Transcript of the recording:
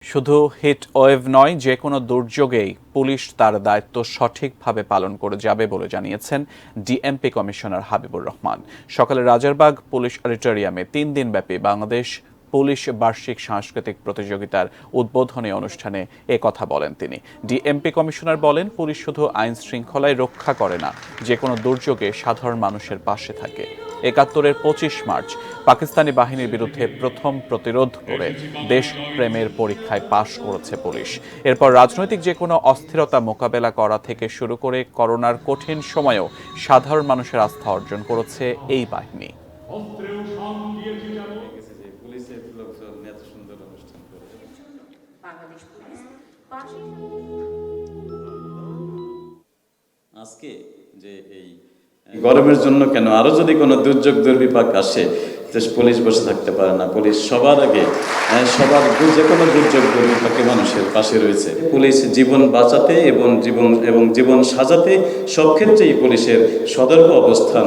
শুধু heat wave নয়, যে কোনো দুর্যোগেই পুলিশ তার দায়িত্ব সঠিকভাবে পালন করে যাবে বলে জানিয়েছেন ডিএমপি কমিশনার হাবিবুর রহমান। সকালে রাজারবাগ পুলিশ অডিটোরিয়ামে 3 দিনব্যাপী বাংলাদেশ পুলিশ বার্ষিক সাংস্কৃতিক প্রতিযোগিতার উদ্বোধনী অনুষ্ঠানে কথা বলেন তিনি। ডিএমপি কমিশনার বলেন, পুলিশ শুধু আইন শৃঙ্খলায় রক্ষা করে না, যে কোনো দুর্যোগে সাধারণ মানুষের পাশে থাকে। ৭১-এর ২৫ মার্চ পাকিস্তানি বাহিনীর বিরুদ্ধে প্রথম প্রতিরোধ করে দেশপ্রেমের পরীক্ষায় পাশ করেছে পুলিশ। এরপর রাজনৈতিক যে কোনো অস্থিরতা মোকাবেলা করা থেকে শুরু করে করোনার কঠিন সময়েও সাধারণ মানুষের আস্থা অর্জন করেছে এই বাহিনী। আজকে যে এই গরমের জন্য কেন আরো যদি কোনো দুর্যোগ দুর্বিপাক আসে, পুলিশ বসে থাকতে পারে না। পুলিশ সবার আগে যে কোনো দুর্যোগ দুর্বিপাকে মানুষের পাশে রয়েছে। পুলিশ জীবন বাঁচাতে এবং জীবন সাজাতে সব ক্ষেত্রেই পুলিশের সতর্ক অবস্থান